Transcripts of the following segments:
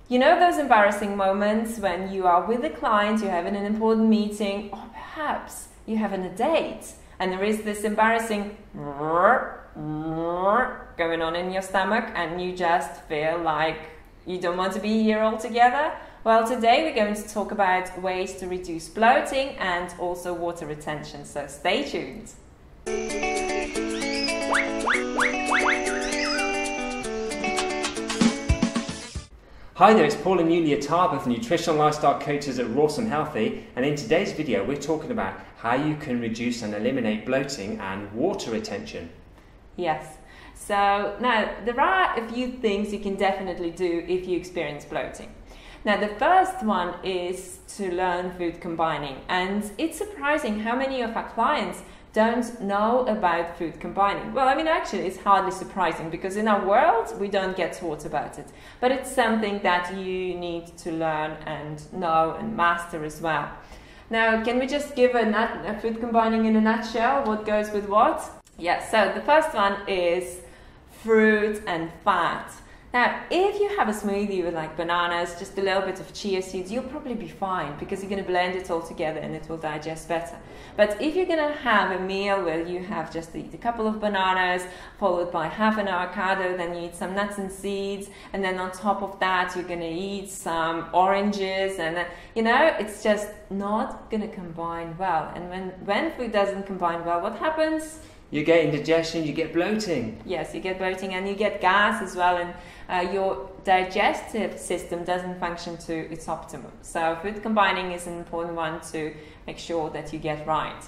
You know those embarrassing moments when you are with a client, you're having an important meeting, or perhaps you're having a date, and there is this embarrassing going on in your stomach, and you just feel like you don't want to be here altogether? Well, today we're going to talk about ways to reduce bloating and also water retention, so stay tuned. Hi there, it's Paul and Yulia Tarbath, nutritional lifestyle coaches at Raw and Healthy, and in today's video we're talking about how you can reduce and eliminate bloating and water retention. Yes, so now there are a few things you can definitely do if you experience bloating. Now the first one is to learn food combining, and it's surprising how many of our clients don't know about food combining. Well, I mean, actually it's hardly surprising because in our world we don't get taught about it, but it's something that you need to learn and know and master as well. Now, can we just give a food combining in a nutshell? What goes with what? Yes, so the first one is fruit and fat. Now, if you have a smoothie with like bananas, just a little bit of chia seeds, you'll probably be fine because you're going to blend it all together and it will digest better. But if you're going to have a meal where you have just eat a couple of bananas, followed by half an avocado, then you eat some nuts and seeds, and then on top of that you're going to eat some oranges, and then, you know, it's just not going to combine well. And when food doesn't combine well, what happens? You get indigestion, you get bloating. Yes, you get bloating and you get gas as well, and your digestive system doesn't function to its optimum. So food combining is an important one to make sure that you get right.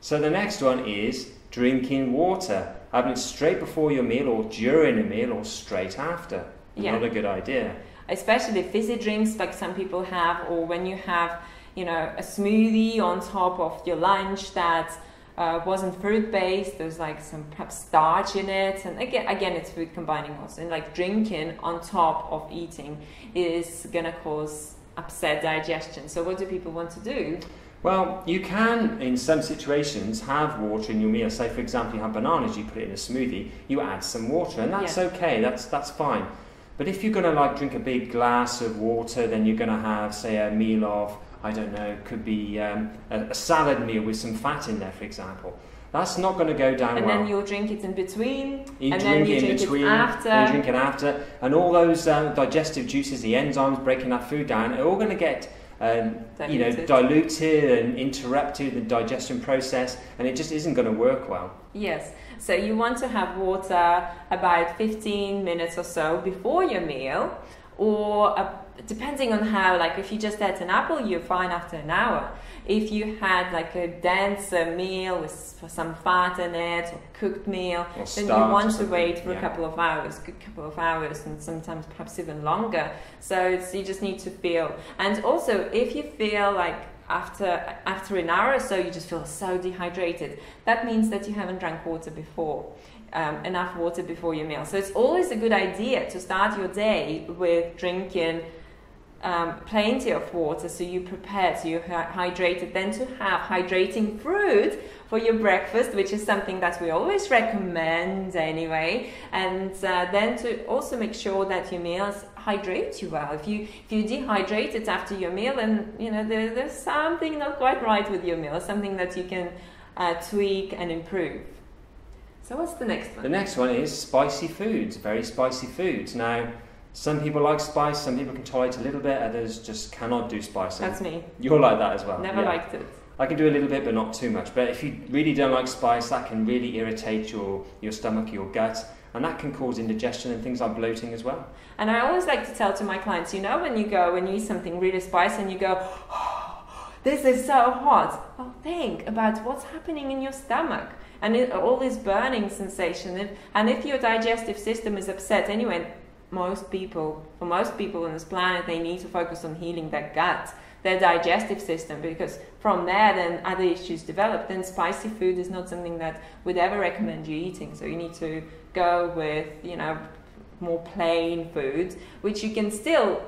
So the next one is drinking water. Having it straight before your meal or during a meal or straight after. Yeah. Not a good idea. Especially fizzy drinks like some people have, or when you have, you know, a smoothie on top of your lunch that wasn't fruit-based, there's like some perhaps starch in it, and again it's food combining also, and like drinking on top of eating is gonna cause upset digestion. So what do people want to do? Well, you can in some situations have water in your meal. Say for example you have bananas, you put it in a smoothie, you add some water, and that's okay, that's fine. But if you're gonna like drink a big glass of water, then you're gonna have, say, a meal of, I don't know, could be a salad meal with some fat in there, for example. That's not going to go down well. And then you'll drink it in between, and then you drink it after. And you drink it after, and all those digestive juices, the enzymes breaking that food down, are all going to get diluted and interrupted the digestion process, and it just isn't going to work well. Yes, so you want to have water about 15 minutes or so before your meal, or depending on how, like if you just had an apple, you're fine after an hour. If you had like a denser meal with some fat in it, or a cooked meal, then you want to wait for a couple of hours, good couple of hours, and sometimes perhaps even longer. So you just need to feel. And also, if you feel like after an hour or so you just feel so dehydrated, that means that you haven't drank water before. Enough water before your meal. So it's always a good idea to start your day with drinking plenty of water, so you prepare, so you're hydrated. Then to have hydrating fruit for your breakfast, which is something that we always recommend anyway, and then to also make sure that your meals hydrate you well. If you dehydrated after your meal, then you know there's something not quite right with your meal, something that you can tweak and improve. So what's the next one? The next one is spicy foods, very spicy foods. Now, some people like spice, some people can tolerate a little bit, others just cannot do spice. That's me. You're like that as well. Never liked it. I can do a little bit, but not too much. But if you really don't like spice, that can really irritate your stomach, your gut, and that can cause indigestion and things like bloating as well. And I always like to tell to my clients, you know, when you eat something really spicy and you go, oh, this is so hot. Well, think about what's happening in your stomach. And all this burning sensation, and if your digestive system is upset anyway, for most people on this planet, they need to focus on healing their gut, their digestive system, because from there then other issues develop. Then spicy food is not something that would ever recommend you eating. So you need to go with, you know, more plain foods, which you can still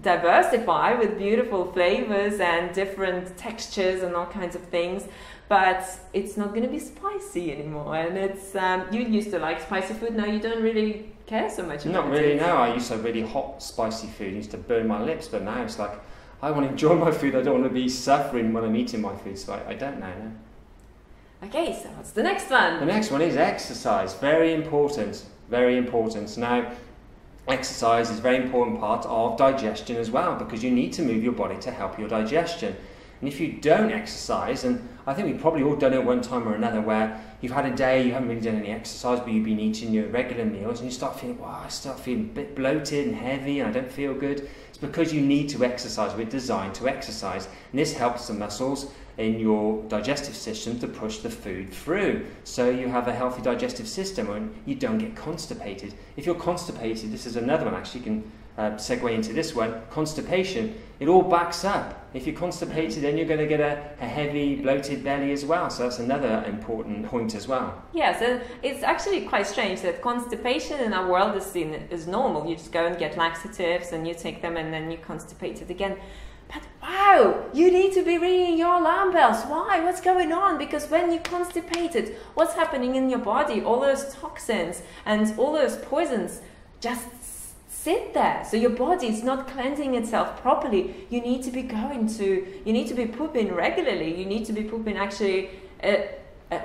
diversify with beautiful flavors and different textures and all kinds of things, but it's not going to be spicy anymore. And it's you used to like spicy food, now you don't really care so much about Not really, no. I used to have really hot, spicy food. It used to burn my lips, but now it's like, I want to enjoy my food. I don't want to be suffering when I'm eating my food, so I don't know. No. Okay, so what's the next one? The next one is exercise. Very important. Very important. Now, exercise is a very important part of digestion as well, because you need to move your body to help your digestion. And if you don't exercise, and I think we've probably all done it one time or another, where you've had a day, you haven't really done any exercise, but you've been eating your regular meals, and you start feeling, wow, I start feeling a bit bloated and heavy, and I don't feel good. It's because you need to exercise. We're designed to exercise, and this helps the muscles in your digestive system to push the food through, so you have a healthy digestive system and you don't get constipated. If you're constipated, this is another one actually, you can segue into this one, constipation, it all backs up. If you're constipated, then you're going to get a heavy, bloated belly as well, so that's another important point as well. Yeah, so it's actually quite strange that constipation in our world is seen as normal. You just go and get laxatives and you take them and then you're constipated again. But wow, you need to be ringing your alarm bells. Why? What's going on? Because when you're constipated, what's happening in your body? All those toxins and all those poisons just sit there. So your body is not cleansing itself properly. You need to be pooping regularly. You need to be pooping actually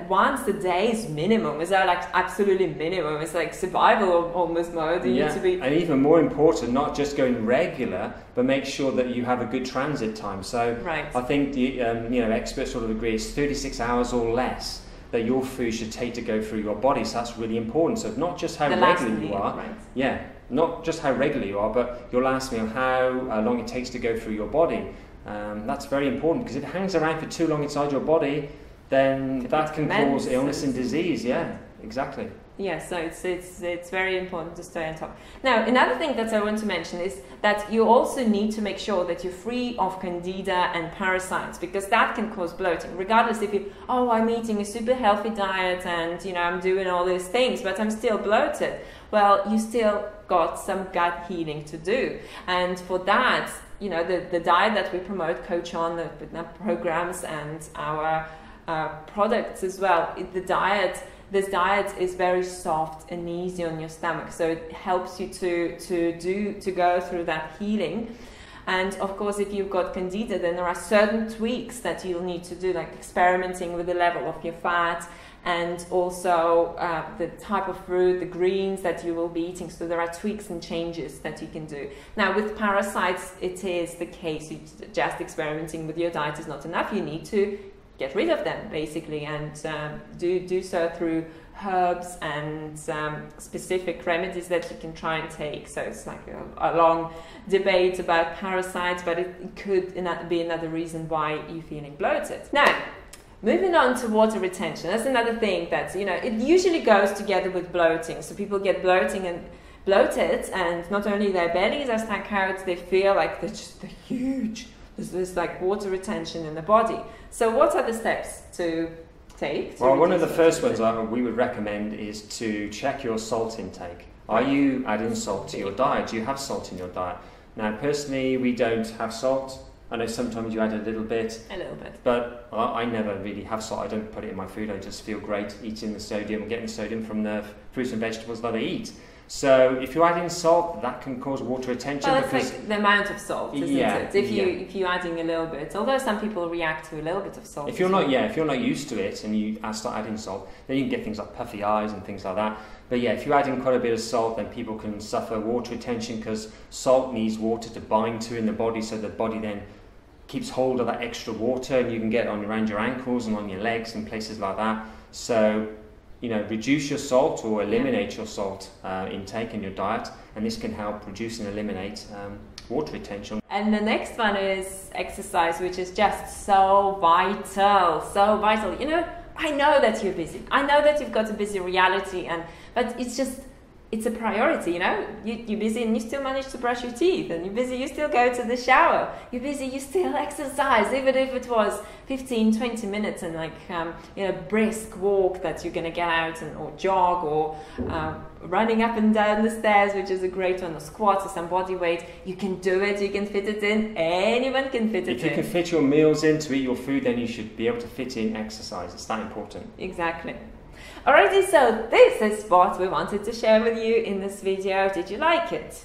once a day is minimum. Is that like absolutely minimum? It's like survival almost mode. You need to be, and even more important, not just going regular, but make sure that you have a good transit time. So right. I think the experts sort of agree it's 36 hours or less that your food should take to go through your body. So that's really important. So not just how regular you are, right. Not just how regular you are, but your last meal, how long it takes to go through your body. That's very important, because if it hangs around for too long inside your body, then that can cause illness and disease. Yeah, exactly. Yeah, so it's very important to stay on top. Now, another thing that I want to mention is that you also need to make sure that you're free of candida and parasites, because that can cause bloating. Regardless if I'm eating a super healthy diet and I'm doing all these things, but I'm still bloated. Well, you still got some gut healing to do, and for that, the diet that we promote, Coach On, the programs and our products as well. This diet is very soft and easy on your stomach, so it helps you to go through that healing. And of course, if you've got candida, then there are certain tweaks that you'll need to do, like experimenting with the level of your fat, and also the type of fruit, the greens that you will be eating. So there are tweaks and changes that you can do. Now, with parasites, it is the case. Just experimenting with your diet is not enough. You need to get rid of them, basically, and do so through herbs and specific remedies that you can try and take. So it's like a long debate about parasites, but it could be another reason why you're feeling bloated. Now, moving on to water retention. That's another thing that, it usually goes together with bloating. So people get bloated, and not only their bellies are stuck out, they feel like they're huge. There's like water retention in the body. So what are the steps to take? Well, one of the first ones we would recommend is to check your salt intake. Are you adding salt to your diet? Do you have salt in your diet? Now, personally, we don't have salt. I know sometimes you add a little bit. But I never really have salt. I don't put it in my food. I just feel great eating the sodium, getting sodium from the fruits and vegetables that I eat. So if you're adding salt, that can cause water retention. Well, it's like the amount of salt, isn't it? If you're adding a little bit, although some people react to a little bit of salt. If you're not used to it and you start adding salt, then you can get things like puffy eyes and things like that. But yeah, if you're adding quite a bit of salt, then people can suffer water retention, because salt needs water to bind to in the body, so the body then keeps hold of that extra water, and you can get it around your ankles and on your legs and places like that. So reduce your salt or eliminate your salt intake in your diet, and this can help reduce and eliminate water retention. And the next one is exercise, which is just so vital. I know that you're busy. I know that you've got a busy reality, but it's a priority, You're busy and you still manage to brush your teeth, and you're busy, you still go to the shower. You're busy, you still exercise, even if it was 15, 20 minutes and brisk walk that you're going to get out or jog, or running up and down the stairs, which is a great one, or squats or some body weight. You can do it, you can fit it in, anyone can fit it in. If you can fit your meals in to eat your food, then you should be able to fit in exercise. It's that important. Exactly. Alrighty, so this is what we wanted to share with you in this video. Did you like it?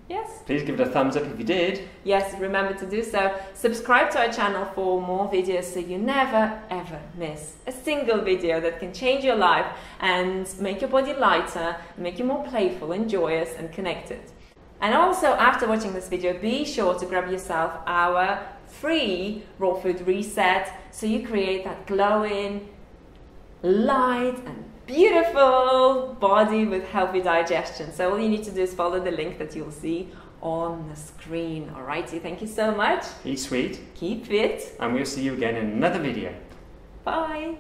Yes? Please give it a thumbs up if you did. Yes, remember to do so. Subscribe to our channel for more videos so you never ever miss a single video that can change your life and make your body lighter, make you more playful and joyous and connected. And also, after watching this video, be sure to grab yourself our free raw food reset so you create that glowing, light and beautiful body with healthy digestion. So all you need to do is follow the link that you'll see on the screen. Alrighty, thank you so much. Eat sweet. Keep fit. And we'll see you again in another video. Bye.